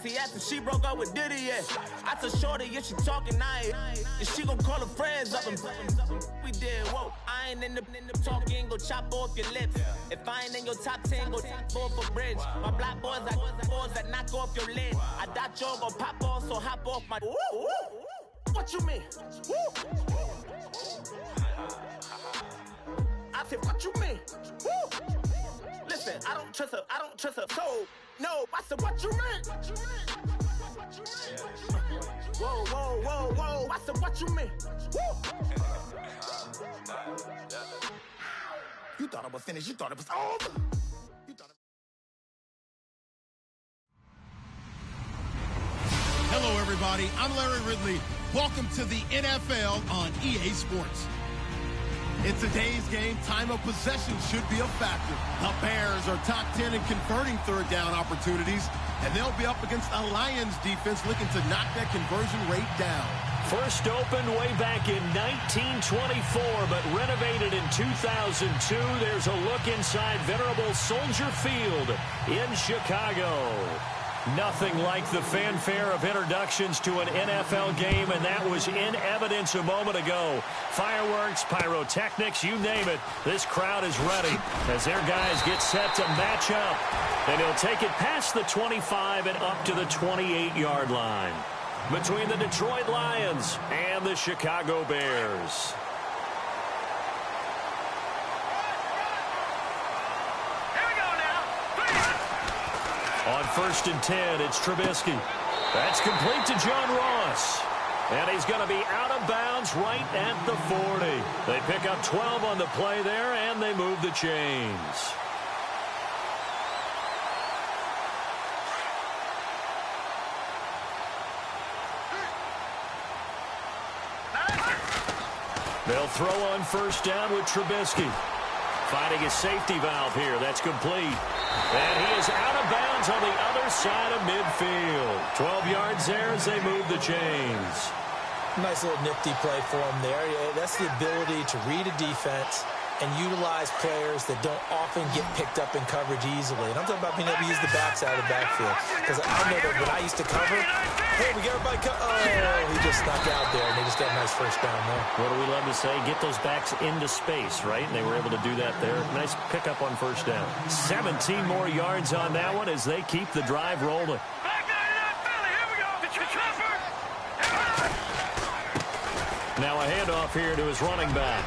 He asked if she broke up with Diddy yet. I told Shorty if she talking, I ain't. And she gon' call her friends up and we did, whoa. I ain't in the talking, go chop off your lips. If I ain't in your top 10, go tap off a bridge. My black boys like boys that knock off your lid. I thought y'all gon' pop off, so hop off my. What you mean? I said, what you mean? Listen, I don't trust her soul. No, I said, what you mean? Whoa, whoa, whoa, whoa. I said, what you mean? You thought it was finished. You thought it was over. Hello, everybody. I'm Larry Ridley. Welcome to the NFL on EA Sports. In today's game, time of possession should be a factor. The Bears are top 10 in converting third down opportunities, and they'll be up against a Lions defense looking to knock that conversion rate down. First opened way back in 1924, but renovated in 2002. There's a look inside venerable Soldier Field in Chicago. Nothing like the fanfare of introductions to an NFL game, and that was in evidence a moment ago. Fireworks, pyrotechnics, you name it. This crowd is ready as their guys get set to match up. And he'll take it past the 25 and up to the 28-yard line between the Detroit Lions and the Chicago Bears. On 1st and 10, it's Trubisky. That's complete to John Ross. And he's going to be out of bounds right at the 40. They pick up 12 on the play there, and they move the chains. They'll throw on 1st down with Trubisky. Finding his safety valve here. That's complete. And he is out of bounds on the other side of midfield. 12 yards there as they move the chains. Nice little nifty play for him there. That's the ability to read a defense and utilize players that don't often get picked up in coverage easily. And I'm talking about being able to use the backside of the backfield. Because I know that when I used to cover, hey, we got everybody he just snuck out there, and they just got a nice 1st down there. What do we love to say? Get those backs into space, right? And they were able to do that there. Nice pickup on 1st down. 17 more yards on that one as they keep the drive rolling. Now a handoff here to his running back.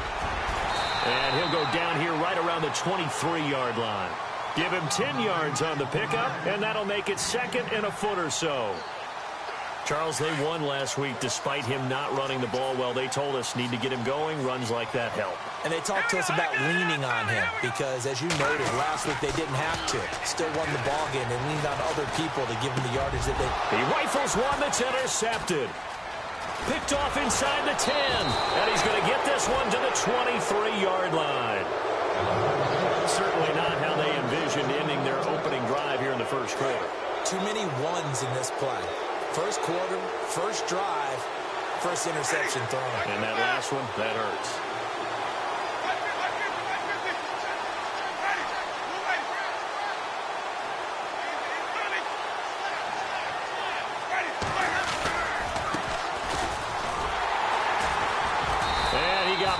And he'll go down here right around the 23-yard line. Give him 10 yards on the pickup, and that'll make it 2nd and a foot or so. Charles, they won last week despite him not running the ball well. They told us need to get him going. Runs like that help. And they talked to us about leaning on him because, as you noted, last week they didn't have to. Still won the ball game. They leaned on other people to give him the yardage that they... He rifles one that's intercepted. Picked off inside the 10. And he's going to get this one to the 23-yard line. Certainly not how they envisioned ending their opening drive here in the 1st quarter. Too many ones in this play. 1st quarter, 1st drive, 1st interception thrown. And that last one, that hurts.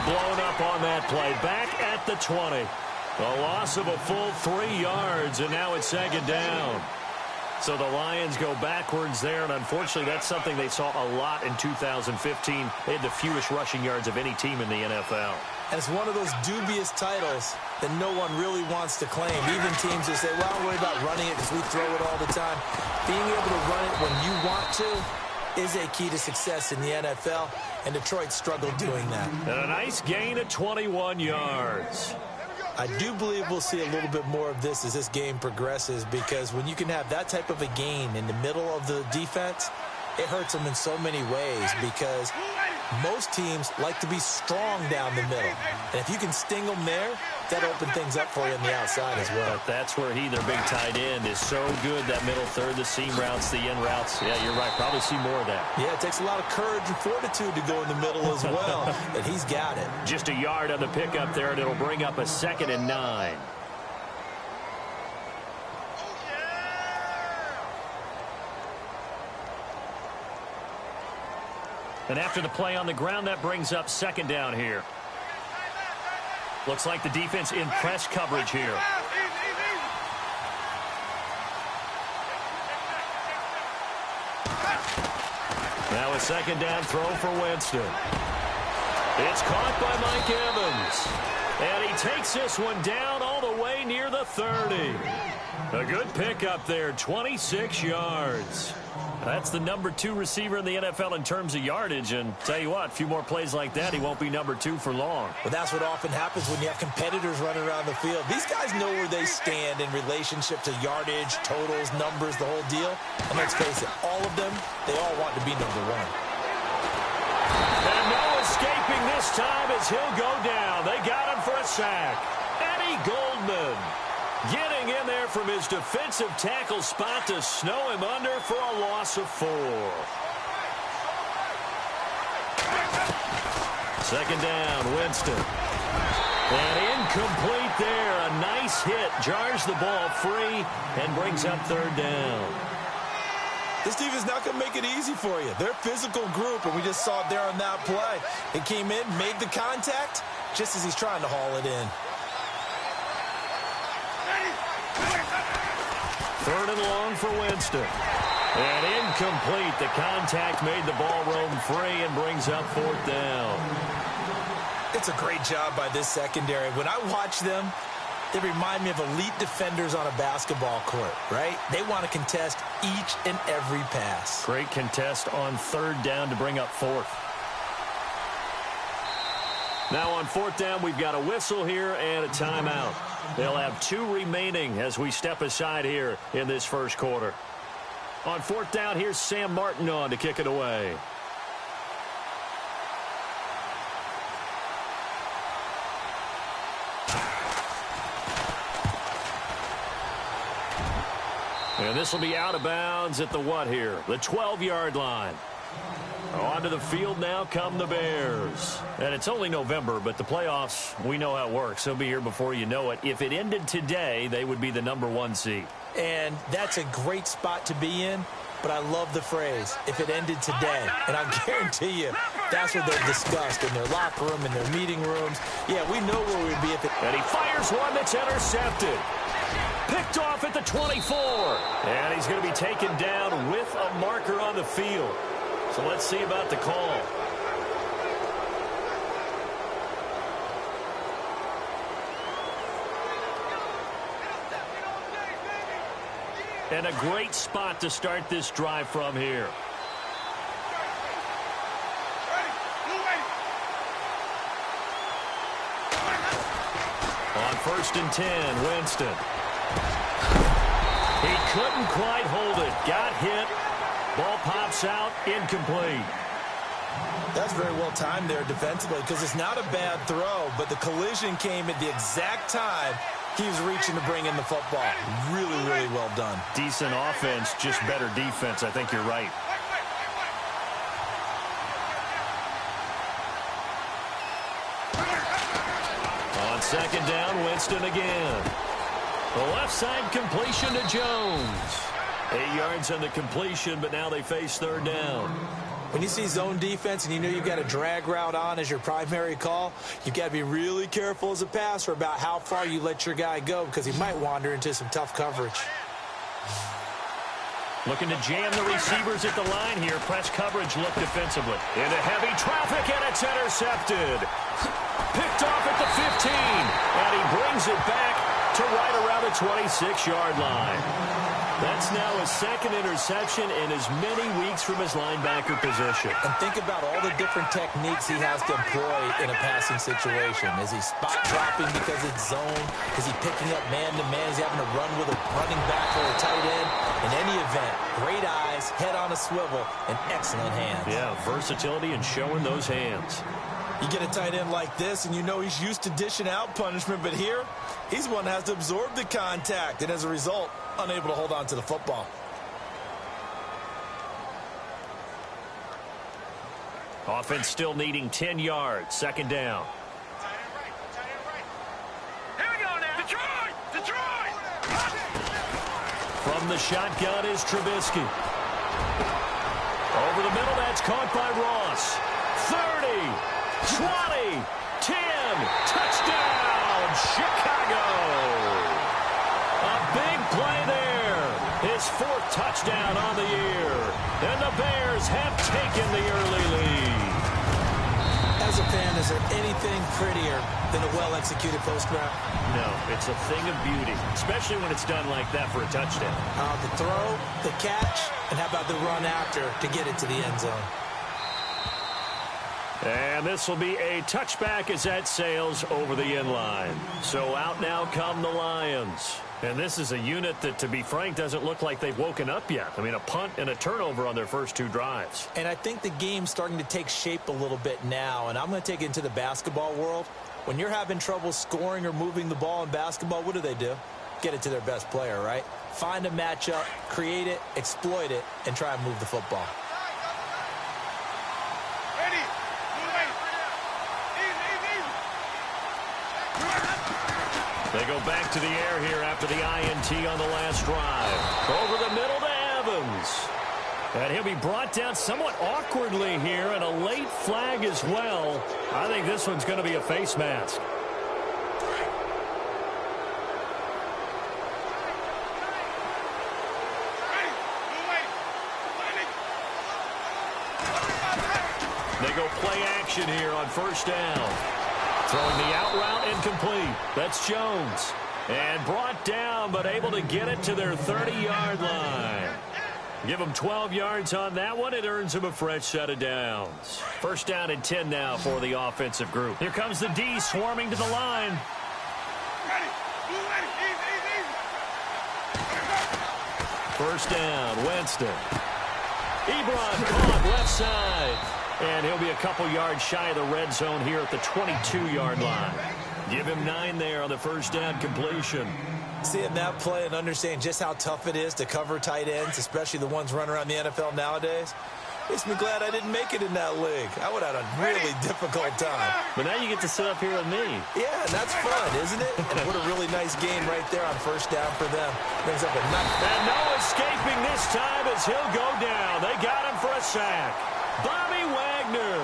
Blown up on that play. Back at the 20. A loss of a full 3 yards, and now it's 2nd down. So the Lions go backwards there, and unfortunately that's something they saw a lot in 2015. They had the fewest rushing yards of any team in the NFL. And it's one of those dubious titles that no one really wants to claim. Even teams that say, well, don't worry about running it because we throw it all the time. Being able to run it when you want to is a key to success in the NFL, and Detroit struggled doing that. And a nice gain of 21 yards. I do believe we'll see a little bit more of this as this game progresses, because when you can have that type of a gain in the middle of the defense, it hurts them in so many ways, because most teams like to be strong down the middle. And if you can sting them there, that opens things up for you on the outside as well. But that's where their big tight end, is so good, that middle third, the seam routes, the end routes. Yeah, you're right. Probably see more of that. Yeah, it takes a lot of courage and fortitude to go in the middle as well, and he's got it. Just a yard on the pickup there, and it'll bring up a 2nd and 9. And after the play on the ground, that brings up second down here. Looks like the defense in press coverage here. Now a second down throw for Winston. It's caught by Mike Evans. And he takes this one down all the way near the 30. A good pickup there, 26 yards. That's the number 2 receiver in the NFL in terms of yardage. And tell you what, a few more plays like that, he won't be number 2 for long. But that's what often happens when you have competitors running around the field. These guys know where they stand in relationship to yardage, totals, numbers, the whole deal. And let's face it, all of them, they all want to be number 1. And no escaping this time as he'll go down. They got him for a sack. Eddie Goldman getting in there from his defensive tackle spot to snow him under for a loss of 4. Second down, Winston. And incomplete there. A nice hit. Jars the ball free and brings up third down. This defense is not going to make it easy for you. They're a physical group, and we just saw it there on that play. It came in, made the contact, just as he's trying to haul it in. Third and long for Winston. And incomplete. The contact made the ball roam free and brings up fourth down. It's a great job by this secondary. When I watch them, they remind me of elite defenders on a basketball court, right? They want to contest each and every pass. Great contest on third down to bring up fourth. Now on fourth down, we've got a whistle here and a timeout. They'll have 2 remaining as we step aside here in this first quarter. On fourth down, here's Sam Martin on to kick it away. And this will be out of bounds at the what here? The 12-yard line. Onto the field now come the Bears. And it's only November, but the playoffs, we know how it works. They'll be here before you know it. If it ended today, they would be the number 1 seed. And that's a great spot to be in, but I love the phrase, if it ended today. And I guarantee you, that's what they've discussed in their locker room, in their meeting rooms. Yeah, we know where we'd be if it... And he fires one that's intercepted. Picked off at the 24. And he's going to be taken down with a marker on the field. So let's see about the call. And a great spot to start this drive from here. On 1st and 10, Winston. He couldn't quite hold it. Got hit. Ball pops out, incomplete. That's very well timed there defensively because it's not a bad throw, but the collision came at the exact time he was reaching to bring in the football. Really, really well done. Decent offense, just better defense. I think you're right. On second down, Winston again. The left side completion to Jones. 8 yards on the completion, but now they face third down. When you see zone defense and you know you've got a drag route on as your primary call, you've got to be really careful as a passer about how far you let your guy go because he might wander into some tough coverage. Looking to jam the receivers at the line here. Press coverage look defensively. Into heavy traffic, and it's intercepted. Picked off at the 15, and he brings it back to right around the 26-yard line. That's now his second interception in as many weeks from his linebacker position. And think about all the different techniques he has to employ in a passing situation. Is he spot dropping because it's zone? Is he picking up man-to-man? Is he having to run with a running back or a tight end? In any event, great eyes, head on a swivel, and excellent hands. Yeah, versatility and showing those hands. You get a tight end like this, and you know he's used to dishing out punishment, but here, he's one that has to absorb the contact, and as a result, unable to hold on to the football. Offense still needing 10 yards. Second down. Here we go now. Detroit! Detroit! From the shotgun is Trubisky. Over the middle, that's caught by Ross. 30, 20, 10, touchdown, Chicago. A big play there. His 4th touchdown on the year. And the Bears have taken the early lead. As a fan, is there anything prettier than a well-executed post route? No, it's a thing of beauty, especially when it's done like that for a touchdown. The throw, the catch, and how about the run after to get it to the end zone? And this will be a touchback as that sails over the inline. So out now come the Lions. And this is a unit that, to be frank, doesn't look like they've woken up yet. I mean, a punt and a turnover on their first 2 drives. And I think the game's starting to take shape a little bit now. And I'm going to take it into the basketball world. When you're having trouble scoring or moving the ball in basketball, what do? Get it to their best player, right? Find a matchup, create it, exploit it, and try and move the football. They go back to the air here after the INT on the last drive. Over the middle to Evans. And he'll be brought down somewhat awkwardly here, and a late flag as well. I think this one's going to be a face mask. They go play action here on first down. Throwing the out route incomplete. That's Jones. And brought down, but able to get it to their 30-yard line. Give them 12 yards on that one. It earns them a fresh set of downs. First down and 10 now for the offensive group. Here comes the D swarming to the line. First down, Winston. Ebron caught left side. And he'll be a couple yards shy of the red zone here at the 22-yard line. Give him 9 there on the first down completion. Seeing that play and understanding just how tough it is to cover tight ends, especially the ones running around the NFL nowadays, makes me glad I didn't make it in that league. I would have had a really difficult time. But now you get to sit up here with me. Yeah, and that's fun, isn't it? And what a really nice game right there on first down for them. Brings up a nice... And no escaping this time as he'll go down. They got him for a sack. Bobby Wagner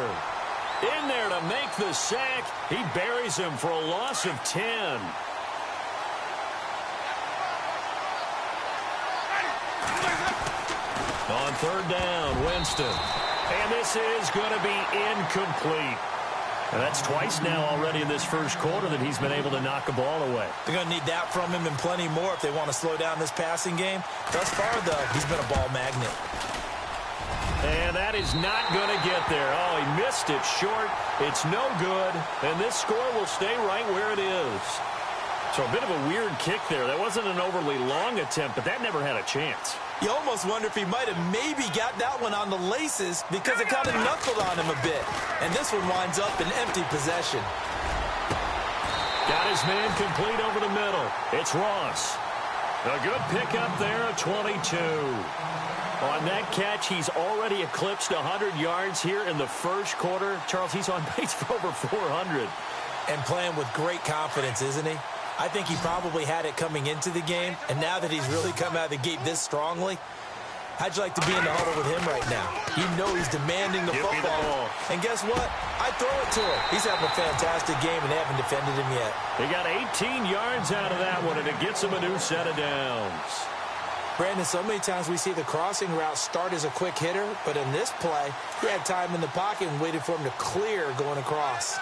in there to make the sack. He buries him for a loss of 10. On third down, Winston. And this is going to be incomplete. And that's twice now already in this first quarter that he's been able to knock a ball away. They're going to need that from him and plenty more if they want to slow down this passing game. Thus far, though, he's been a ball magnet. And that is not going to get there. Oh, he missed it short. It's no good. And this score will stay right where it is. So a bit of a weird kick there. That wasn't an overly long attempt, but that never had a chance. You almost wonder if he might have maybe got that one on the laces because it kind of knuckled on him a bit. And this one winds up in empty possession. Got his man complete over the middle. It's Ross. A good pickup there at 22. On that catch, he's already eclipsed 100 yards here in the first quarter. Charles, he's on pace for over 400. And playing with great confidence, isn't he? I think he probably had it coming into the game, and now that he's really come out of the gate this strongly, how'd you like to be in the huddle with him right now? You know he's demanding the football. And guess what? I throw it to him. He's having a fantastic game, and they haven't defended him yet. They got 18 yards out of that one, and it gets him a new set of downs. Brandon, so many times we see the crossing route start as a quick hitter, but in this play, he had time in the pocket and waited for him to clear going across.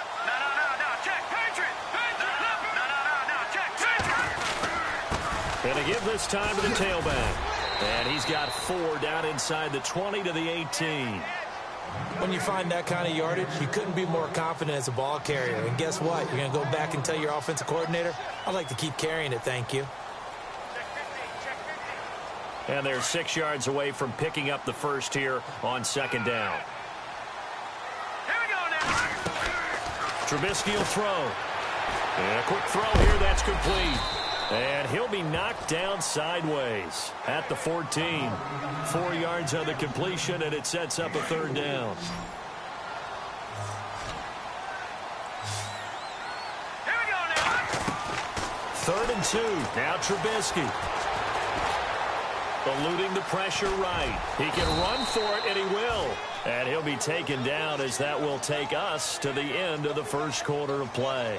And to give this time to the tailback. And he's got 4 down inside the 20 to the 18. When you find that kind of yardage, you couldn't be more confident as a ball carrier. And guess what? You're going to go back and tell your offensive coordinator, I'd like to keep carrying it, thank you. And they're 6 yards away from picking up the first here on second down. Here we go now. Trubisky will throw. And a quick throw here, that's complete. And he'll be knocked down sideways at the 14. 4 yards on the completion, and it sets up a third down. Here we go now. 3rd and 2. Now Trubisky. Eluding the pressure right. He can run for it, and he will. And he'll be taken down as that will take us to the end of the first quarter of play.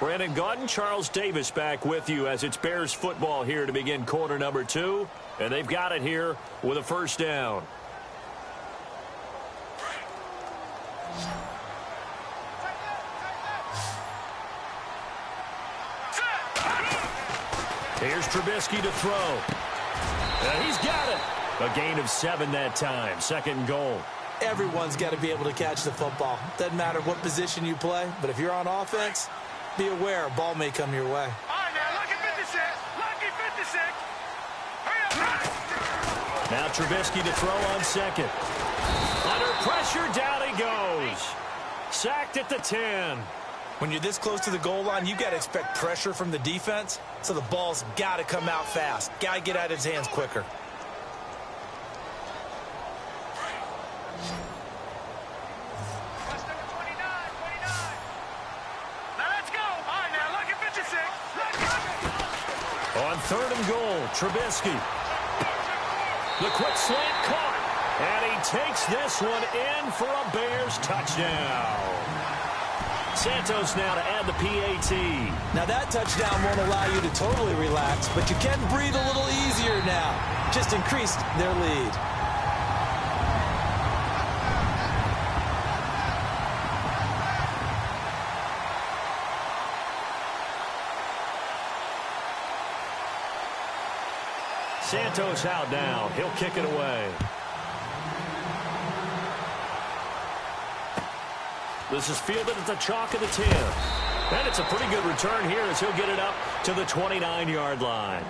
Brandon Gaudin, Charles Davis back with you as it's Bears football here to begin quarter number 2. And they've got it here with a first down. Here's Trubisky to throw. And he's got it. A gain of 7 that time. Second goal. Everyone's got to be able to catch the football. Doesn't matter what position you play, but if you're on offense, be aware a ball may come your way. All right, now, lucky 56. Lucky 56. Hurry up. Now Trubisky to throw on second. Under pressure, down he goes. Sacked at the 10. When you're this close to the goal line, you've got to expect pressure from the defense, so the ball's got to come out fast. Got to get out of his hands quicker. On third and goal, Trubisky. The quick slant caught. And he takes this one in for a Bears touchdown. Santos now to add the PAT. Now that touchdown won't allow you to totally relax, but you can breathe a little easier now. Just increased their lead. Santos out now. He'll kick it away. This is fielded at the chalk of the 10. And it's a pretty good return here as he'll get it up to the 29-yard line.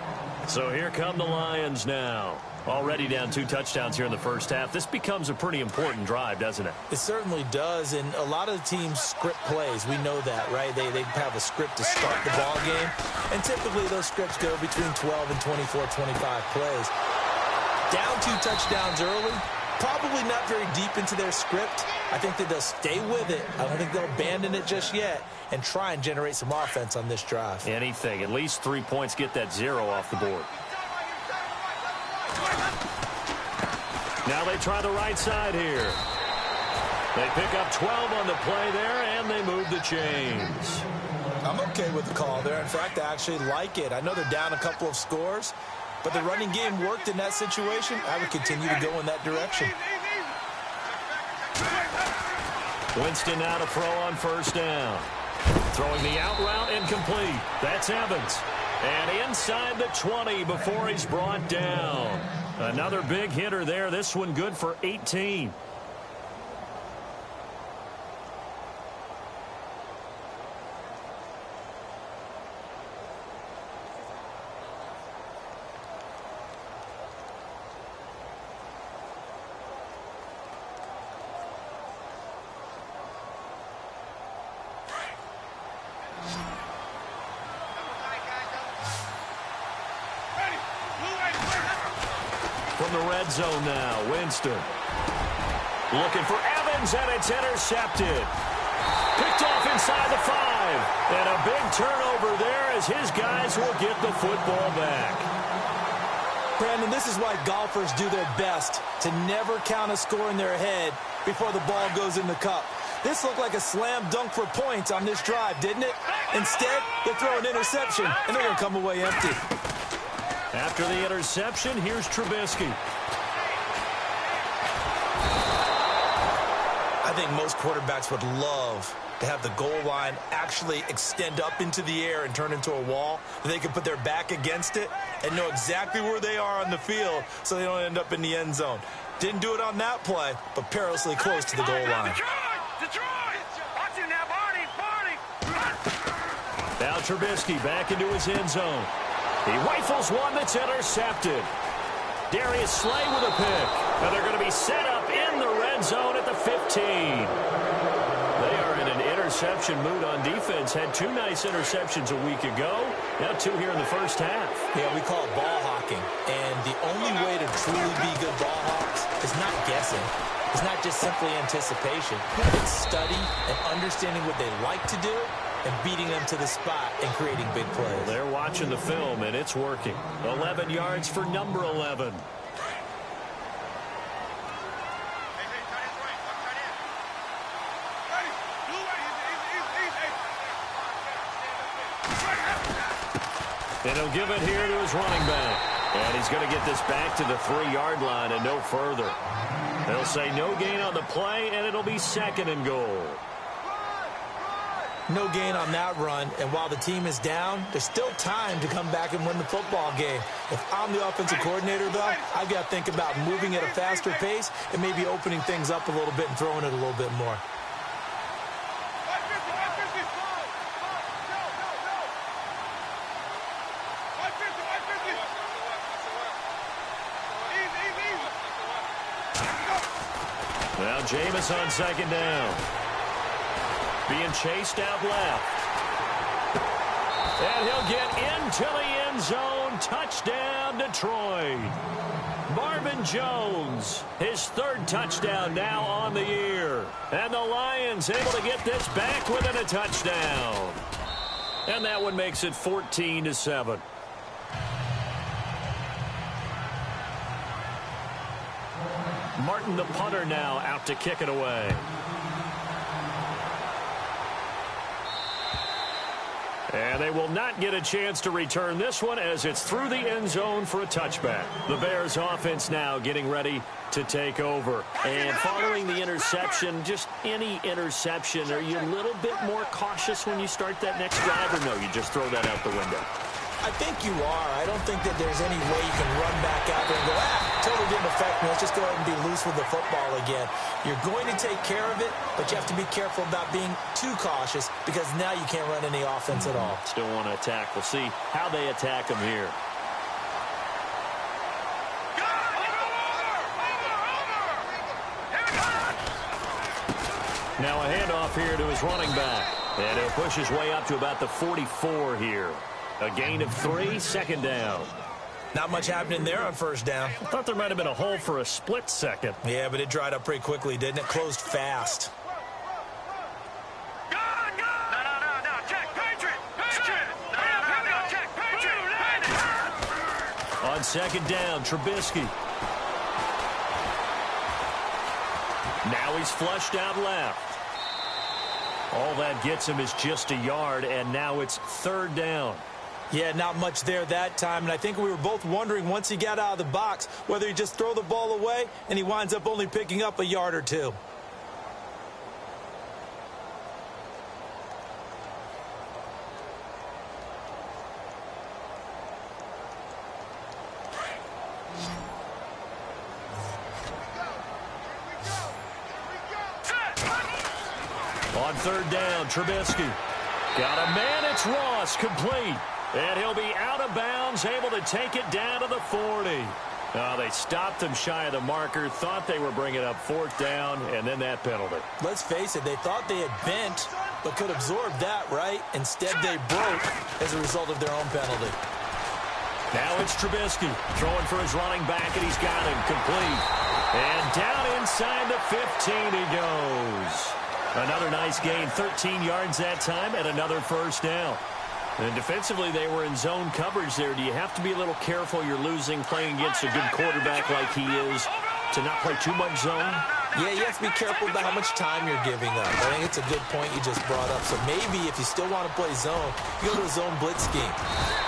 So here come the Lions now. Already down 2 touchdowns here in the first half. This becomes a pretty important drive, doesn't it? It certainly does, and a lot of the teams script plays. We know that, right? They have a script to start the ball game, and typically those scripts go between 12 and 24, 25 plays. Down 2 touchdowns early, probably not very deep into their script. I think that they'll stay with it. I don't think they'll abandon it just yet and try and generate some offense on this drive. Anything. At least 3 points, get that 0 off the board. Now they try the right side here. They pick up 12 on the play there, and they move the chains. I'm okay with the call there. In fact, I actually like it. I know they're down a couple of scores, but the running game worked in that situation. I would continue to go in that direction. Winston now to throw on first down. Throwing the out route incomplete. That's Evans. And inside the 20 before he's brought down. Another big hitter there. This one good for 18. From the red zone now, Winston. Looking for Evans, and it's intercepted. Picked off inside the 5. And a big turnover there as his guys will get the football back. Brandon, this is why golfers do their best to never count a score in their head before the ball goes in the cup. This looked like a slam dunk for points on this drive, didn't it? Instead, they throw an interception, and they're going to come away empty. After the interception, here's Trubisky. I think most quarterbacks would love to have the goal line actually extend up into the air and turn into a wall. They can put their back against it and know exactly where they are on the field so they don't end up in the end zone. Didn't do it on that play, but perilously close to the goal line. Detroit! Watch him now, Barney! Now Trubisky back into his end zone. He rifles one that's intercepted. Darius Slay with a pick. And they're going to be set up in the red zone at the 15. They are in an interception mood on defense. Had 2 nice interceptions a week ago. Now 2 here in the first half. Yeah, we call it ball hawking. And the only way to truly be good ball hawks is not guessing. It's not just simply anticipation. It's study and understanding what they like to do and beating them to the spot and creating big plays. Well, they're watching the film, and it's working. 11 yards for number 11. And he'll give it here to his running back. And he's going to get this back to the 3-yard line and no further. They'll say no gain on the play, and it'll be 2nd and goal. No gain on that run, and while the team is down, there's still time to come back and win the football game. If I'm the offensive coordinator, though, I've got to think about moving at a faster pace and maybe opening things up a little bit and throwing it a little bit more. Now Jameis on 2nd down. Being chased out left. And he'll get into the end zone. Touchdown, Detroit. Marvin Jones, his 3rd touchdown now on the year. And the Lions able to get this back within a touchdown. And that one makes it 14-7. Martin, the punter, now out to kick it away. And they will not get a chance to return this one as it's through the end zone for a touchback. The Bears offense now getting ready to take over. And following the interception, just any interception, are you a little bit more cautious when you start that next drive, or no, you just throw that out the window? I think you are. I don't think that there's any way you can run back out there and go, totally didn't affect me. Let's just go ahead and be loose with the football again. You're going to take care of it, but you have to be careful about being too cautious because now you can't run any offense at all. Still want to attack. We'll see how they attack them here. Now a handoff here to his running back. And he'll push his way up to about the 44 here. A gain of 3, 2nd down. Not much happening there on 1st down. I thought there might have been a hole for a split second. Yeah, but it dried up pretty quickly, didn't it? Closed fast. No, check, Patriot! No, check, Patriot! On 2nd down, Trubisky. Now he's flushed out left. All that gets him is just a yard, and now it's 3rd down. Yeah, not much there that time, and I think we were both wondering once he got out of the box whether he just throw the ball away, and he winds up only picking up a yard or 2. On 3rd down, Trubisky. Got a man, it's Ross, complete. And he'll be out of bounds, able to take it down to the 40. They stopped him shy of the marker, thought they were bringing up 4th down, and then that penalty. Let's face it, they thought they had bent, but could absorb that, right? Instead, they broke as a result of their own penalty. Now it's Trubisky throwing for his running back, and he's got him complete. And down inside the 15 he goes. Another nice gain, 13 yards that time, and another 1st down. And defensively, they were in zone coverage there. Do you have to be a little careful? You're losing playing against a good quarterback like he is to not play too much zone? Yeah, you have to be careful about how much time you're giving up. I think it's a good point you just brought up. So maybe if you still want to play zone, you go to a zone blitz scheme.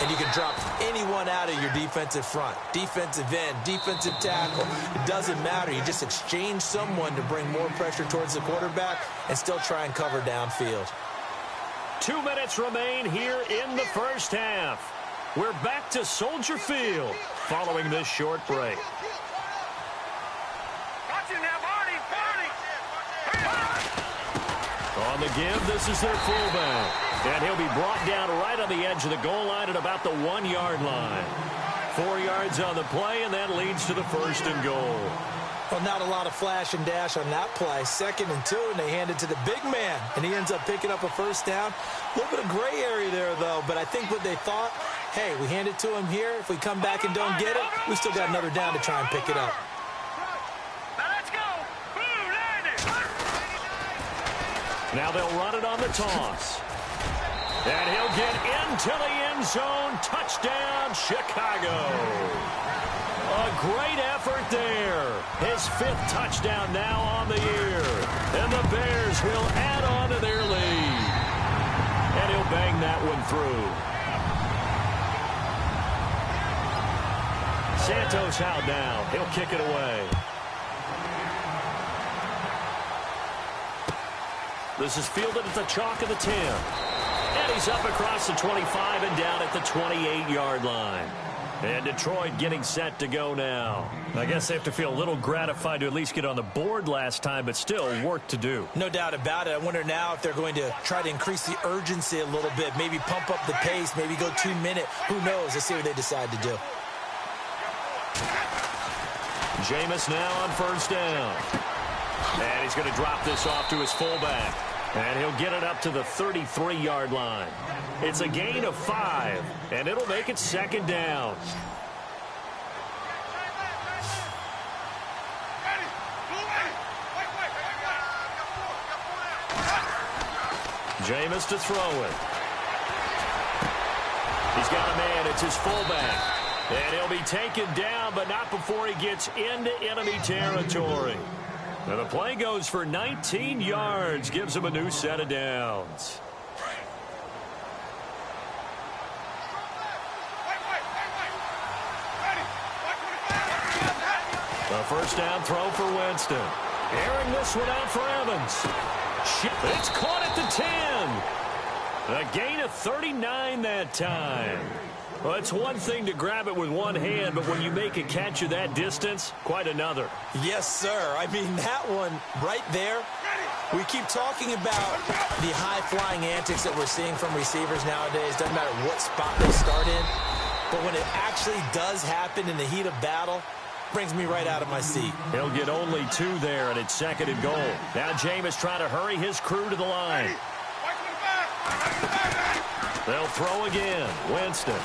And you can drop anyone out of your defensive front. Defensive end, defensive tackle. It doesn't matter. You just exchange someone to bring more pressure towards the quarterback and still try and cover downfield. 2 minutes remain here in the 1st half. We're back to Soldier Field following this short break. On the give, this is their fullback. And he'll be brought down right on the edge of the goal line at about the 1-yard line. 4 yards on the play, and that leads to the 1st and goal. Well, not a lot of flash and dash on that play. 2nd and 2, and they hand it to the big man, and he ends up picking up a 1st down. A little bit of gray area there, though, but I think what they thought, hey, we hand it to him here. If we come back and don't get it, we still got another down to try and pick it up. Now they'll run it on the toss. And he'll get into the end zone. Touchdown, Chicago. A great effort there. His 5th touchdown now on the year. And the Bears will add on to their lead. And he'll bang that one through. Santos out now. He'll kick it away. This is fielded at the chalk of the 10. And he's up across the 25 and down at the 28-yard line. And Detroit getting set to go now. I guess they have to feel a little gratified to at least get on the board last time, but still work to do. No doubt about it. I wonder now if they're going to try to increase the urgency a little bit, maybe pump up the pace, maybe go 2-minute. Who knows? Let's see what they decide to do. Jameis now on first down. And he's going to drop this off to his fullback. And he'll get it up to the 33-yard line. It's a gain of 5, and it'll make it second down. Jameis to throw it. He's got a man. It's his fullback. And he'll be taken down, but not before he gets into enemy territory. Now the play goes for 19 yards, gives him a new set of downs. A first down throw for Winston. Airing this one out for Evans. It's caught at the 10. A gain of 39 that time. Well, it's one thing to grab it with one hand, but when you make a catch of that distance, quite another. Yes, sir. I mean, that one right there, we keep talking about the high-flying antics that we're seeing from receivers nowadays. Doesn't matter what spot they start in. But when it actually does happen in the heat of battle, brings me right out of my seat. He'll get only 2 there, and it's second and goal. Now Jameis trying to hurry his crew to the line. They'll throw again. Winston.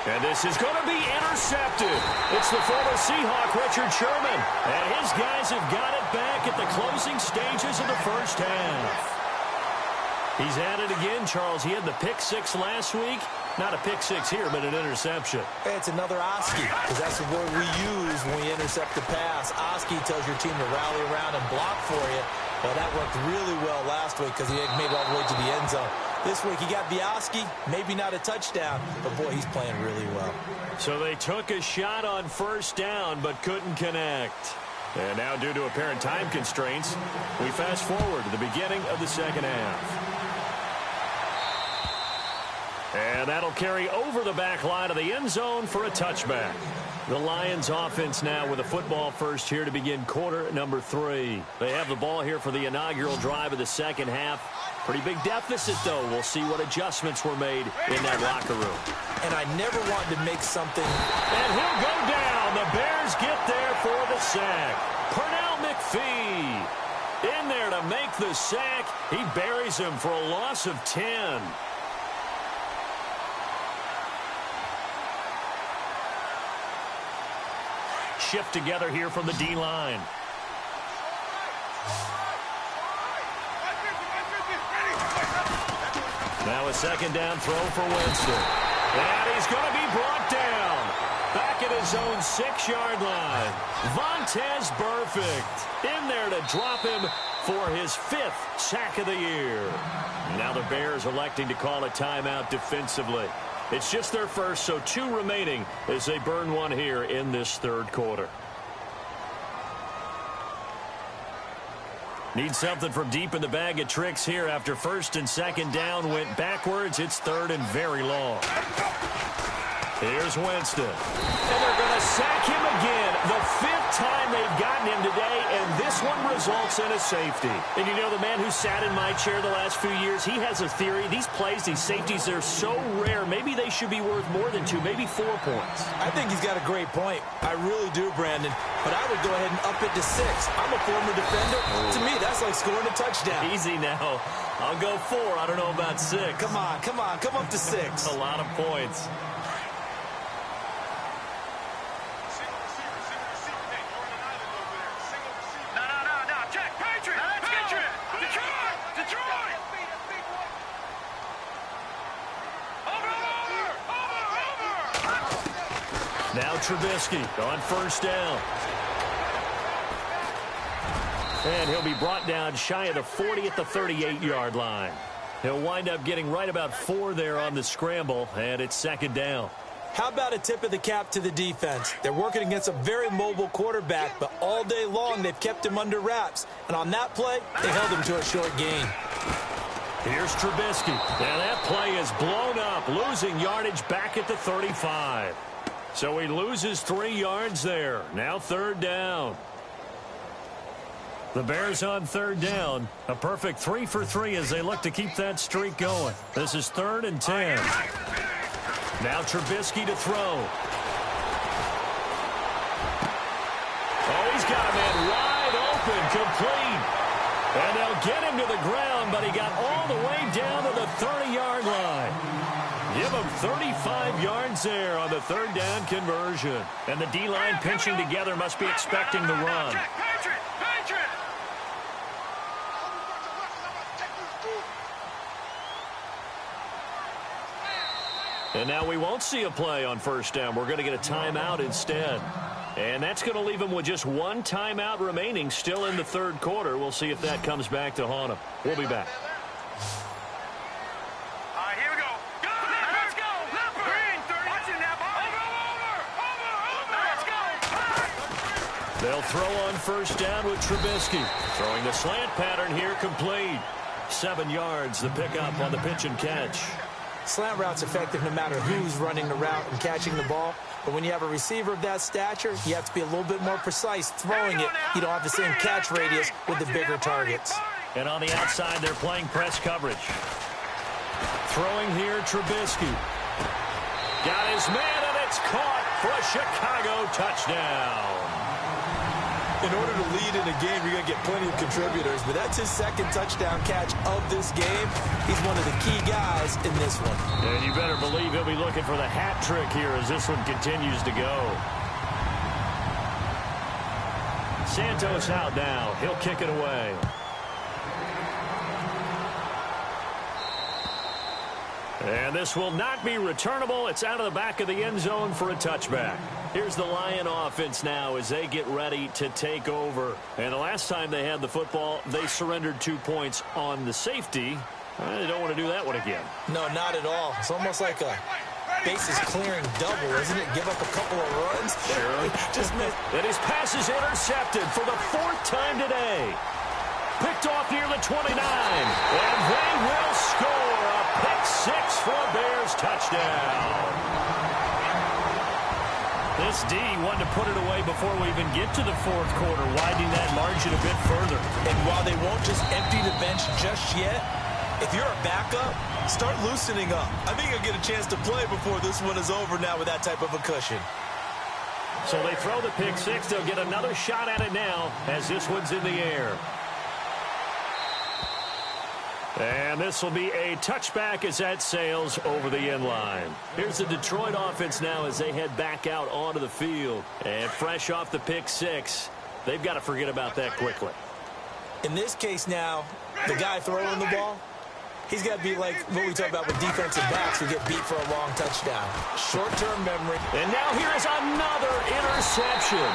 And this is going to be intercepted. It's the former Seahawk, Richard Sherman. And his guys have got it back at the closing stages of the first half. He's at it again, Charles. He had the pick 6 last week. Not a pick 6 here, but an interception. Hey, it's another Oski, because that's the word we use when we intercept the pass. Oski tells your team to rally around and block for you. Well, that worked really well last week because he made it all the way to the end zone. This week he got the Oski, maybe not a touchdown, but boy, he's playing really well. So they took a shot on first down, but couldn't connect. And now, due to apparent time constraints, we fast forward to the beginning of the second half. And that'll carry over the back line of the end zone for a touchback. The Lions offense now with a football first here to begin quarter number 3. They have the ball here for the inaugural drive of the second half. Pretty big deficit, though. We'll see what adjustments were made in that locker room. And I never wanted to make something. And he'll go down. The Bears get there for the sack. Pernell McPhee in there to make the sack. He buries him for a loss of 10. Shift together here from the D-line. Now a second down throw for Winston. And he's going to be brought down. Back at his own 6-yard line. Vontaze Burfict in there to drop him for his 5th sack of the year. Now the Bears electing to call a timeout defensively. It's just their first, so 2 remaining as they burn one here in this third quarter. Need something from deep in the bag of tricks here after first and second down went backwards. It's third and very long. Here's Winston. And they're going to sack him again. The 5th time they've gotten him today, and this one results in a safety. And you know, the man who sat in my chair the last few years, he has a theory. These plays, these safeties, they're so rare. Maybe they should be worth more than 2, maybe 4 points. I think he's got a great point. I really do, Brandon. But I would go ahead and up it to 6. I'm a former defender. To me, that's like scoring a touchdown. Easy now. I'll go 4. I don't know about 6. Come on. Come up to 6. A lot of points. No, Jack, Patriot! Detroit! Now Trubisky on first down. And he'll be brought down shy of the 40 at the 38-yard line. He'll wind up getting right about 4 there on the scramble, and it's second down. How about a tip of the cap to the defense? They're working against a very mobile quarterback, but all day long they've kept him under wraps. And on that play, they held him to a short gain. Here's Trubisky. And that play is blown up, losing yardage back at the 35. So he loses 3 yards there. Now third down. The Bears on third down. A perfect 3 for 3 as they look to keep that streak going. This is 3rd and 10. Now Trubisky to throw. Oh, he's got a man wide open, complete. And they'll get him to the ground, but he got all the way down to the 30-yard line. Give him 35 yards there on the third down conversion. And the D-line pinching together must be expecting the run. And now we won't see a play on first down. We're going to get a timeout instead. And that's going to leave him with just 1 timeout remaining still in the third quarter. We'll see if that comes back to haunt him. We'll be back. All right, here we go. Let's go. Green, 30. Watch it now, over. Let's go. They'll throw on first down with Trubisky. Throwing the slant pattern here, complete. 7 yards, the pickup on the pitch and catch. Slant route's effective no matter who's running the route and catching the ball. But when you have a receiver of that stature, you have to be a little bit more precise throwing it. You don't have the same catch radius with the bigger targets. And on the outside, they're playing press coverage. Throwing here, Trubisky. Got his man, and it's caught for a Chicago touchdown. In order to lead in a game, you're going to get plenty of contributors, but that's his 2nd touchdown catch of this game. He's one of the key guys in this one. And you better believe he'll be looking for the hat trick here as this one continues to go. Santos out now. He'll kick it away. And this will not be returnable. It's out of the back of the end zone for a touchback. Here's the Lion offense now as they get ready to take over. And the last time they had the football, they surrendered 2 points on the safety. They don't want to do that one again. No, not at all. It's almost like a bases clearing double, isn't it? Give up a couple of runs. Sure. Just missed. And his pass is intercepted for the 4th time today. Picked off near the 29. And they will score a pick 6 for a Bears touchdown. This D wanted to put it away before we even get to the 4th quarter, widening that margin a bit further. And while they won't just empty the bench just yet, if you're a backup, start loosening up. I think you'll get a chance to play before this one is over now with that type of a cushion. So they throw the pick 6. They'll get another shot at it now as this one's in the air. And this will be a touchback as that sails over the end line. Here's the Detroit offense now as they head back out onto the field. And fresh off the pick 6, they've got to forget about that quickly. In this case now, the guy throwing the ball, he's got to be like what we talk about with defensive backs who get beat for a long touchdown. Short-term memory. And now here's another interception.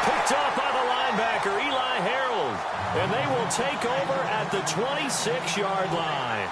Picked up by the linebacker, Eli Harold. And they will take over at the 26-yard line.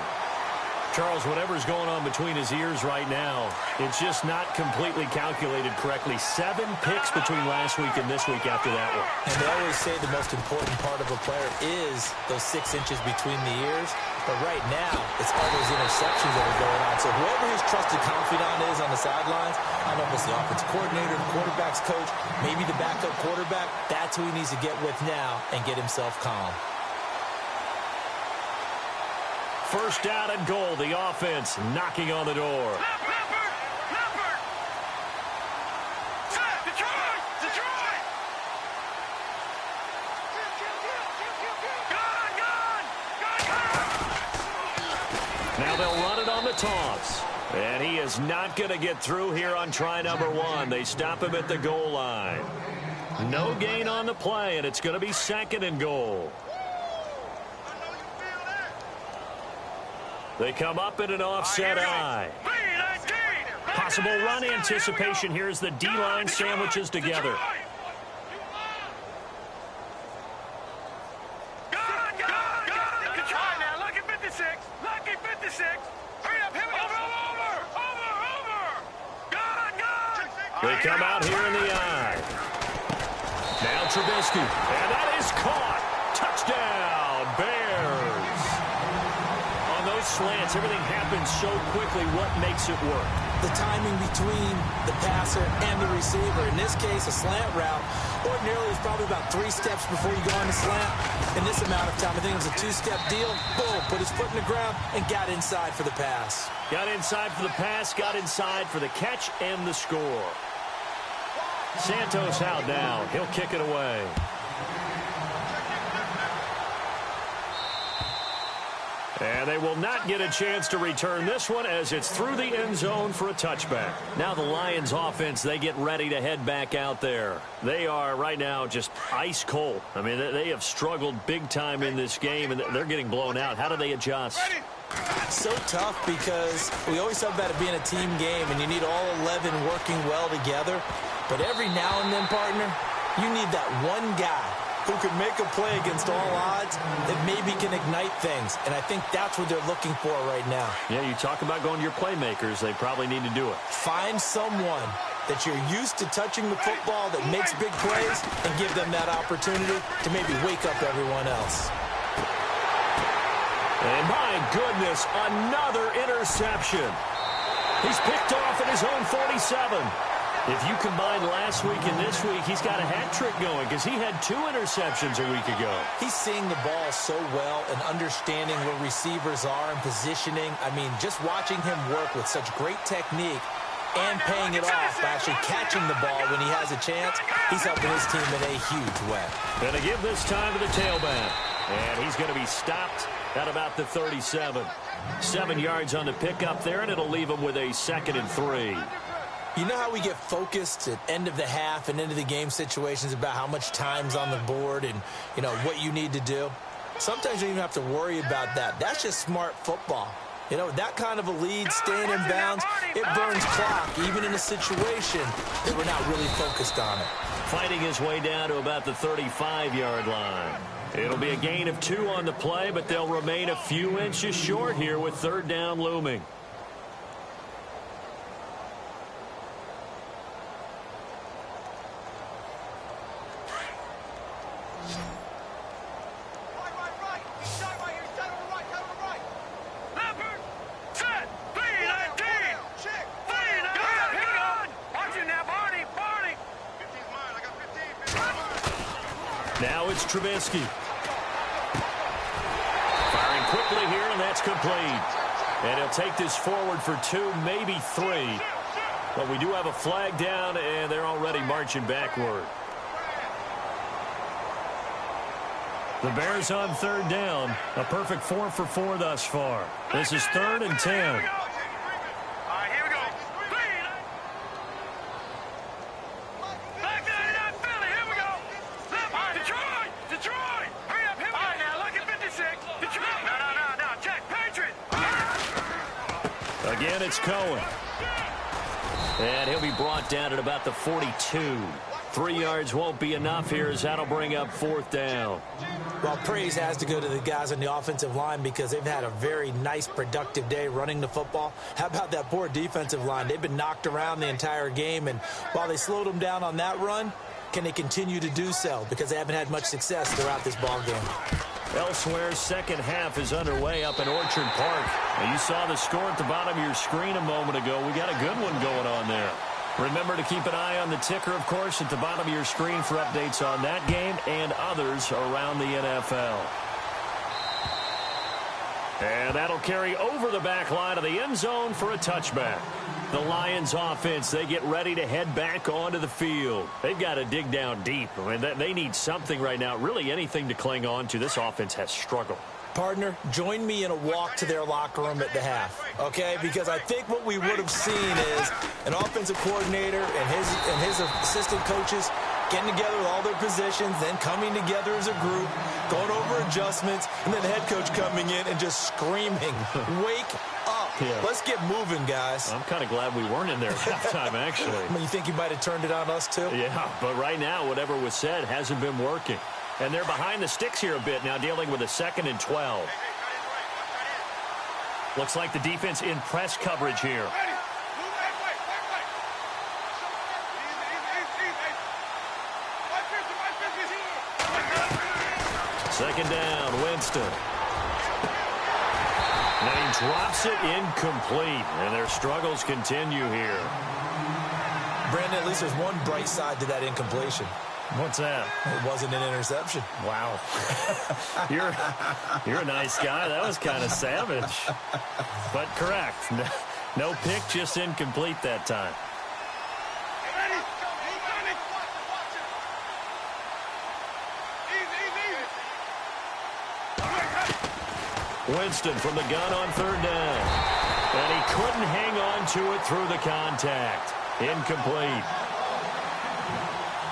Charles, whatever's going on between his ears right now, it's just not completely calculated correctly. 7 picks between last week and this week after that one. And they always say the most important part of a player is those 6 inches between the ears. But right now, it's all those interceptions that are going on. So whoever his trusted confidant is on the sidelines, I don't know if it's the offensive coordinator, the quarterback's coach, maybe the backup quarterback, that's who he needs to get with now and get himself calm. First down and goal, the offense knocking on the door. Now they'll run it on the toss. And he is not going to get through here on try number 1. They stop him at the goal line. No gain on the play, and it's going to be 2nd and goal. They come up in an offset eye. Possible run anticipation here as the D-line sandwiches together. They come out here in the eye. Now Trubisky. And that is caught. Touchdown, Bears. On those slants, everything happens so quickly. What makes it work? The timing between the passer and the receiver. In this case, a slant route. Ordinarily, it's probably about 3 steps before you go on the slant. In this amount of time, I think it was a 2-step deal. Boom, put his foot in the ground and got inside for the pass. Got inside for the pass, got inside for the catch and the score. Santos out down. He'll kick it away. And they will not get a chance to return this one as it's through the end zone for a touchback. Now the Lions offense, they get ready to head back out there. They are right now just ice cold. I mean, they have struggled big time in this game, and they're getting blown out. How do they adjust? So tough because we always talk about it being a team game, and you need all 11 working well together. But every now and then, partner, you need that one guy who can make a play against all odds that maybe can ignite things. And I think that's what they're looking for right now. Yeah, you talk about going to your playmakers. They probably need to do it. Find someone that you're used to touching the football that makes big plays and give them that opportunity to maybe wake up everyone else. And my goodness, another interception. He's picked off at his own 47. If you combine last week and this week, he's got a hat trick going because he had 2 interceptions a week ago. He's seeing the ball so well and understanding where receivers are and positioning. I mean, just watching him work with such great technique and paying it off by actually catching the ball when he has a chance, he's helping his team in a huge way. Going to give this time to the tailback. And he's going to be stopped at about the 37. 7 yards on the pickup there, and it'll leave him with a 2nd and 3. You know how we get focused at end of the half and into the game situations about how much time's on the board and, you know, what you need to do? Sometimes you don't even have to worry about that. That's just smart football. You know, that kind of a lead, staying in bounds, it burns clock, even in a situation that we're not really focused on it. Fighting his way down to about the 35-yard line. It'll be a gain of 2 on the play, but they'll remain a few inches short here with 3rd down looming. Now it's Trubisky. Firing quickly here, and that's complete. And he'll take this forward for 2, maybe 3. But we do have a flag down, and they're already marching backward. The Bears on 3rd down. A perfect 4 for 4 thus far. This is 3rd and 10. Again, it's Cohen. And he'll be brought down at about the 42. 3 yards won't be enough here as that'll bring up 4th down. Well, praise has to go to the guys on the offensive line because they've had a very nice, productive day running the football. How about that poor defensive line? They've been knocked around the entire game, and while they slowed them down on that run, can they continue to do so? Because they haven't had much success throughout this ball game. Elsewhere, second half is underway up in Orchard Park. And you saw the score at the bottom of your screen a moment ago. We got a good one going on there. Remember to keep an eye on the ticker, of course, at the bottom of your screen for updates on that game and others around the NFL. And that'll carry over the back line of the end zone for a touchback. The Lions offense, they get ready to head back onto the field. They've got to dig down deep. I mean, they need something right now, really anything to cling on to. This offense has struggled. Partner, join me in a walk to their locker room at the half, okay? Because I think what we would have seen is an offensive coordinator and his assistant coaches getting together with all their positions, then coming together as a group, going over adjustments, and then the head coach coming in and just screaming, wake up. Yeah. Let's get moving, guys. I'm kind of glad we weren't in there at halftime, actually. You think you might have turned it on us, too? Yeah, but right now, whatever was said hasn't been working. And they're behind the sticks here a bit now, dealing with a 2nd and 12. Looks like the defense in press coverage here. Second down, Winston. And he drops it incomplete, and their struggles continue here. Brandon, at least there's one bright side to that incompletion. What's that? It wasn't an interception. Wow. You're a nice guy. That was kind of savage. But correct. No pick, just incomplete that time. Winston from the gun on 3rd down. And he couldn't hang on to it through the contact. Incomplete.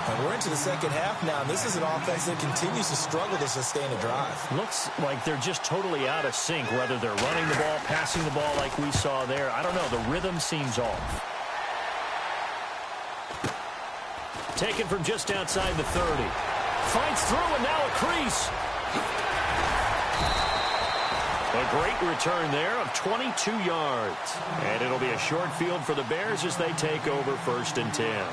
And we're into the second half now, and this is an offense that continues to struggle to sustain a drive. Looks like they're just totally out of sync, whether they're running the ball, passing the ball like we saw there. I don't know. The rhythm seems off. Taken from just outside the 30. Finds through, and now a crease. A great return there of 22 yards. And it'll be a short field for the Bears as they take over 1st and 10.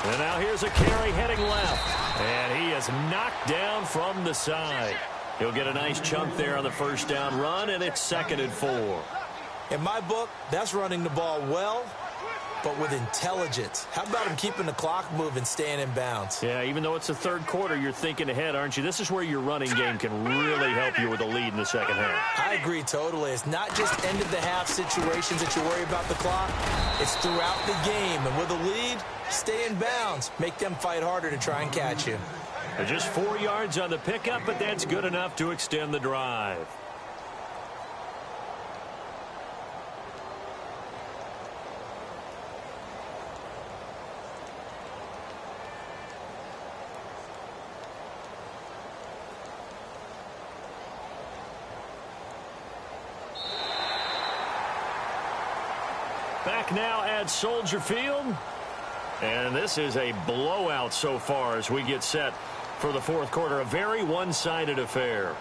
And now here's a carry heading left. And he is knocked down from the side. He'll get a nice chunk there on the 1st down run, and it's 2nd and 4. In my book, that's running the ball well, but with intelligence. How about him keeping the clock moving, staying in bounds? Yeah, even though it's the 3rd quarter, you're thinking ahead, aren't you? This is where your running game can really help you with a lead in the second half. I agree totally. It's not just end-of-the-half situations that you worry about the clock. It's throughout the game. And with a lead, stay in bounds. Make them fight harder to try and catch you. Just 4 yards on the pickup, but that's good enough to extend the drive. Back now at Soldier Field. And this is a blowout so far as we get set for the 4th quarter. A very one-sided affair.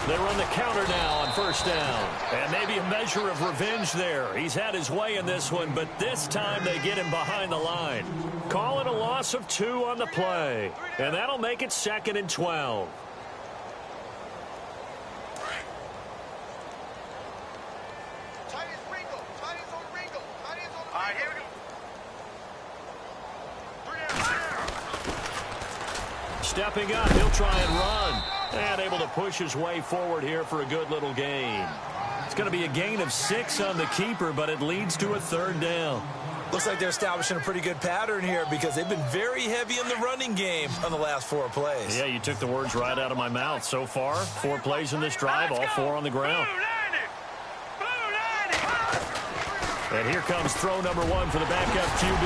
They run the counter now on 1st down. And maybe a measure of revenge there. He's had his way in this one, but this time they get him behind the line. Call it a loss of 2 on the play. And that'll make it 2nd and 12. Stepping up, he'll try and run. And able to push his way forward here for a good little gain. It's going to be a gain of 6 on the keeper, but it leads to a 3rd down. Looks like they're establishing a pretty good pattern here because they've been very heavy in the running game on the last 4 plays. Yeah, you took the words right out of my mouth. So far, 4 plays in this drive, all 4 on the ground. And here comes throw number 1 for the backup QB.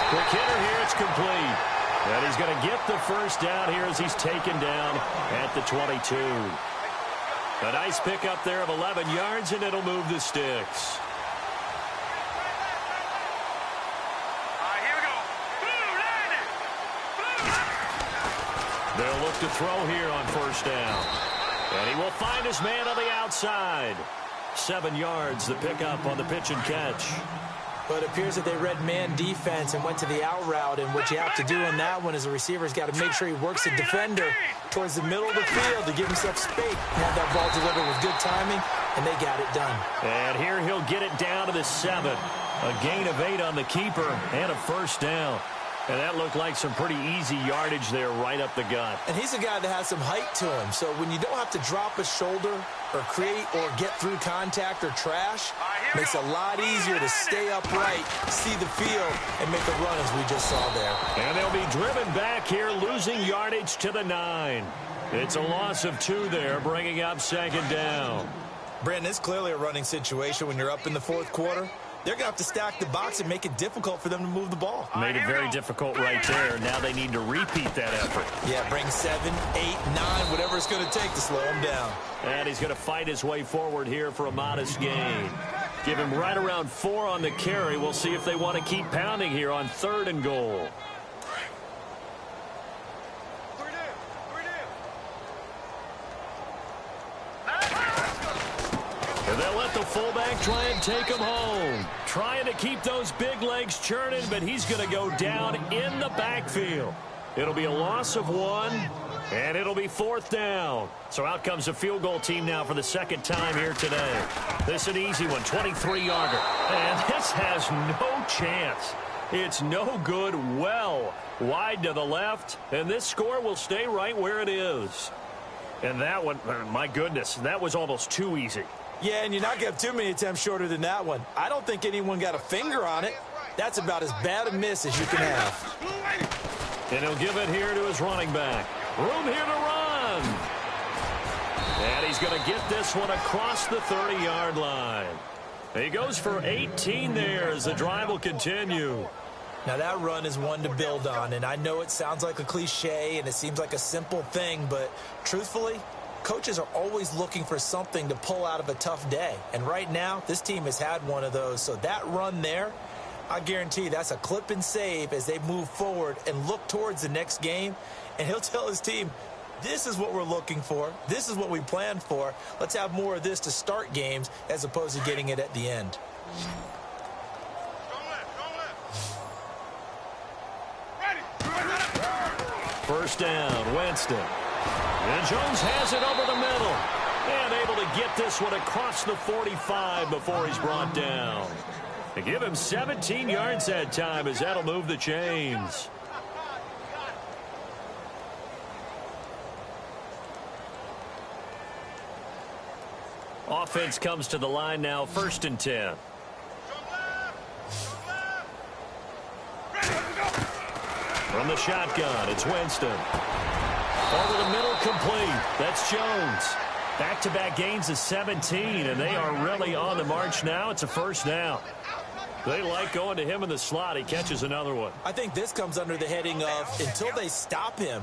Quick hitter here, it's complete. And he's going to get the 1st down here as he's taken down at the 22. A nice pickup there of 11 yards, and it'll move the sticks. Here we go. They'll look to throw here on 1st down. And he will find his man on the outside. 7 yards, the pickup on the pitch and catch. But it appears that they read man defense and went to the out route, and what you have to do in that one is the receiver's got to make sure he works the defender towards the middle of the field to give himself space. Have that ball delivered with good timing, and they got it done. And here he'll get it down to the 7. A gain of 8 on the keeper and a 1st down. And that looked like some pretty easy yardage there right up the gut. And he's a guy that has some height to him. So when you don't have to drop a shoulder or create or get through contact or trash, makes it a lot easier to stay upright, see the field, and make a run as we just saw there. And they'll be driven back here, losing yardage to the 9. It's a loss of 2 there, bringing up second down. Brandon, it's clearly a running situation when you're up in the fourth quarter. They're going to have to stack the box and make it difficult for them to move the ball. Made it very difficult right there. Now they need to repeat that effort. Yeah, bring 7, 8, 9, whatever it's going to take to slow him down. And he's going to fight his way forward here for a modest gain. Give him right around 4 on the carry. We'll see if they want to keep pounding here on 3rd and goal. They'll let the fullback try and take him home. Trying to keep those big legs churning, but he's going to go down in the backfield. It'll be a loss of 1, and it'll be 4th down. So out comes the field goal team now for the second time here today. This is an easy one, 23-yarder. And this has no chance. It's no good, well wide to the left, and this score will stay right where it is. And that one, my goodness, that was almost too easy. Yeah, and you're not going to have too many attempts shorter than that one. I don't think anyone got a finger on it. That's about as bad a miss as you can have. And he'll give it here to his running back. Room here to run. And he's going to get this one across the 30-yard line. He goes for 18 there as the drive will continue. Now, that run is one to build on, and I know it sounds like a cliche and it seems like a simple thing, but truthfully, coaches are always looking for something to pull out of a tough day. And right now, this team has had one of those. So that run there, I guarantee that's a clip and save as they move forward and look towards the next game. And he'll tell his team, this is what we're looking for. This is what we planned for. Let's have more of this to start games as opposed to getting it at the end. First down, Winston. And Jones has it over the middle. And able to get this one across the 45 before he's brought down. They give him 17 yards that time as that'll move the chains. Offense comes to the line now, 1st and 10. From the shotgun, it's Winston. Over the middle, complete. That's Jones. Back-to-back gains of 17, and they are really on the march now. It's a first down. They like going to him in the slot. He catches another one. I think this comes under the heading of until they stop him,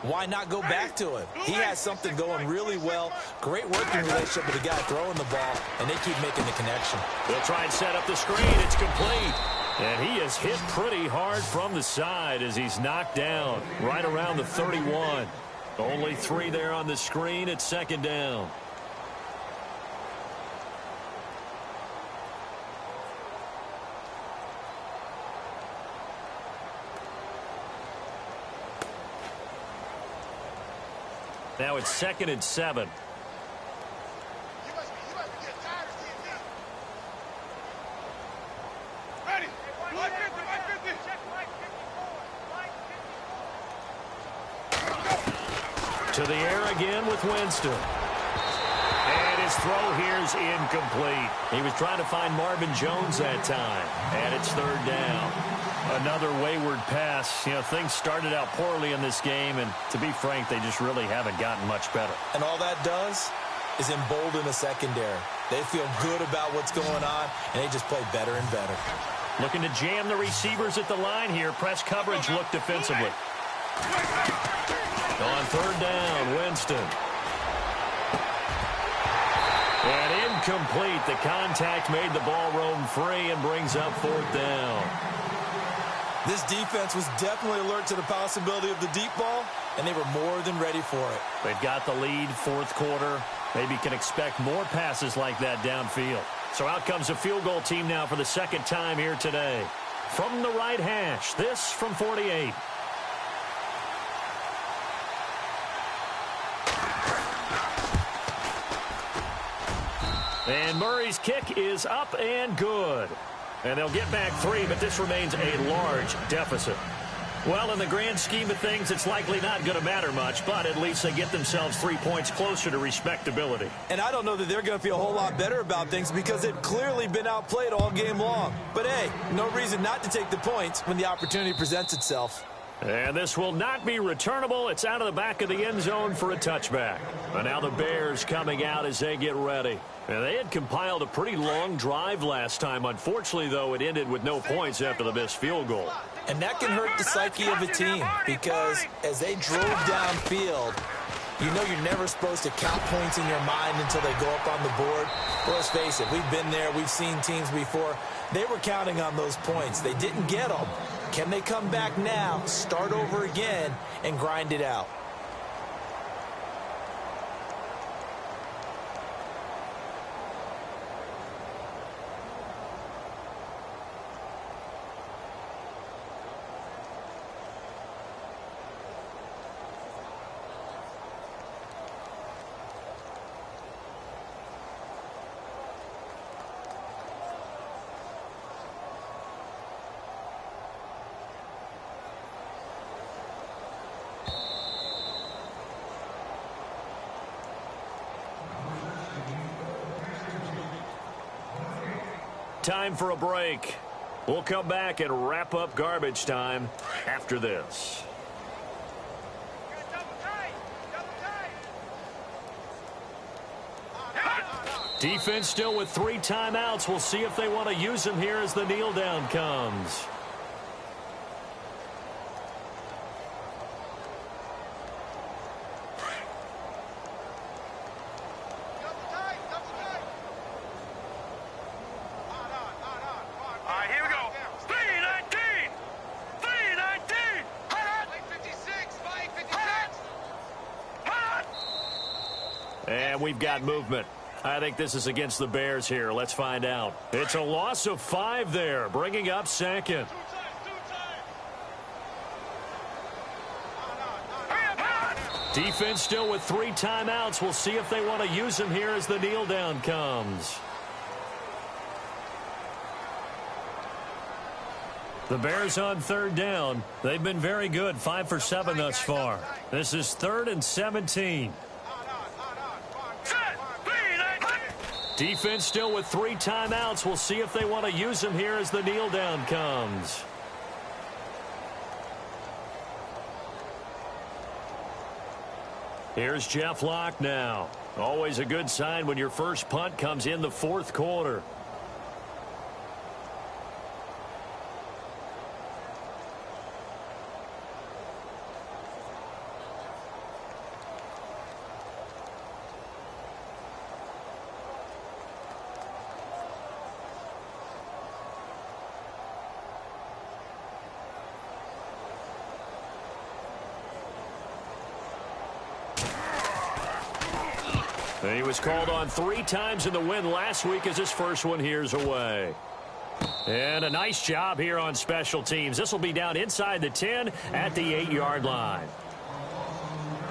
why not go back to him? He has something going really well. Great working relationship with the guy throwing the ball, and they keep making the connection. They'll try and set up the screen. It's complete. And he is hit pretty hard from the side as he's knocked down right around the 31. Only 3 there on the screen. It's second down. Now it's 2nd and 7. To the air again with Winston. And his throw here is incomplete. He was trying to find Marvin Jones that time. And it's 3rd down. Another wayward pass. You know, things started out poorly in this game, and to be frank, they just really haven't gotten much better. And all that does is embolden the secondary. They feel good about what's going on, and they just play better and better. Looking to jam the receivers at the line here. Press coverage look defensively. On 3rd down, Winston. And incomplete. The contact made the ball roam free and brings up 4th down. This defense was definitely alert to the possibility of the deep ball, and they were more than ready for it. They've got the lead, 4th quarter. Maybe can expect more passes like that downfield. So out comes a field goal team now for the second time here today. From the right hash, this from 48. And Murray's kick is up and good. And they'll get back 3, but this remains a large deficit. Well, in the grand scheme of things, it's likely not going to matter much, but at least they get themselves 3 points closer to respectability. And I don't know that they're going to feel a whole lot better about things because they've clearly been outplayed all game long. But, hey, no reason not to take the points when the opportunity presents itself. And this will not be returnable. It's out of the back of the end zone for a touchback. And now the Bears coming out as they get ready. And they had compiled a pretty long drive last time. Unfortunately, though, it ended with no points after the missed field goal. And that can hurt the psyche of a team because as they drove downfield, you know you're never supposed to count points in your mind until they go up on the board. Well, let's face it, we've been there. We've seen teams before. They were counting on those points. They didn't get them. Can they come back now, start over again, and grind it out? Time for a break. We'll come back and wrap up garbage time after this. Defense still with 3 timeouts. We'll see if they want to use them here as the kneel down comes. And we've got movement. I think this is against the Bears here. Let's find out. It's a loss of 5 there, bringing up second. Defense still with 3 timeouts. We'll see if they want to use them here as the kneel down comes. The Bears on 3rd down. They've been very good, 5 for 7 thus far. This is 3rd and 17. Defense still with 3 timeouts. We'll see if they want to use them here as the kneel down comes. Here's Jeff Locke now. Always a good sign when your first punt comes in the 4th quarter. He was called on 3 times in the win last week as his first one here's away. And a nice job here on special teams. This will be down inside the 10 at the 8-yard line.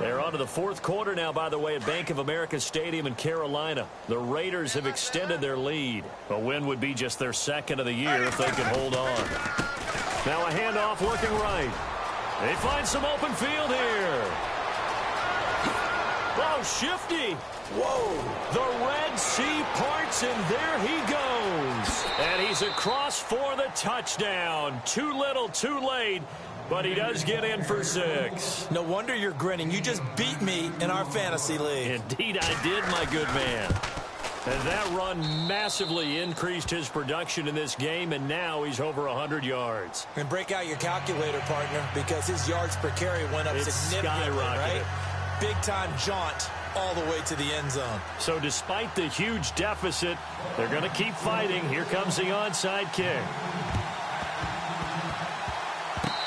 They're on to the 4th quarter now, by the way, at Bank of America Stadium in Carolina. The Raiders have extended their lead. A win would be just their 2nd of the year if they can hold on. Now a handoff looking right. They find some open field here. Oh, shifty. Whoa. The Red Sea parts, and there he goes. And he's across for the touchdown. Too little, too late, but he does get in for 6. No wonder you're grinning. You just beat me in our fantasy league. Indeed I did, my good man. And that run massively increased his production in this game, and now he's over 100 yards. And break out your calculator, partner, because his yards per carry went up significantly, right? Big-time jaunt all the way to the end zone. So despite the huge deficit, they're going to keep fighting. Here comes the onside kick.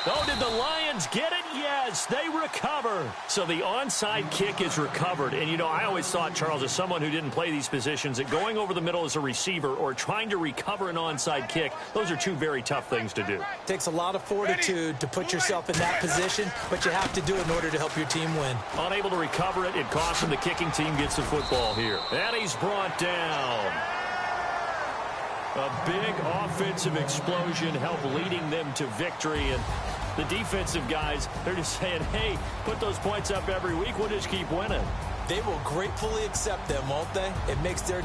Oh, did the Lions get it? Yes, they recover. So the onside kick is recovered. And, you know, I always thought, Charles, as someone who didn't play these positions, that going over the middle as a receiver or trying to recover an onside kick, those are 2 very tough things to do. It takes a lot of fortitude to put yourself in that position, but you have to do it in order to help your team win. Unable to recover it, it costs him. The kicking team gets the football here. And he's brought down. A big offensive explosion helped leading them to victory, and The defensive guys, they're just saying, hey, put those points up every week. We'll just keep winning. They will gratefully accept them, won't they? It makes their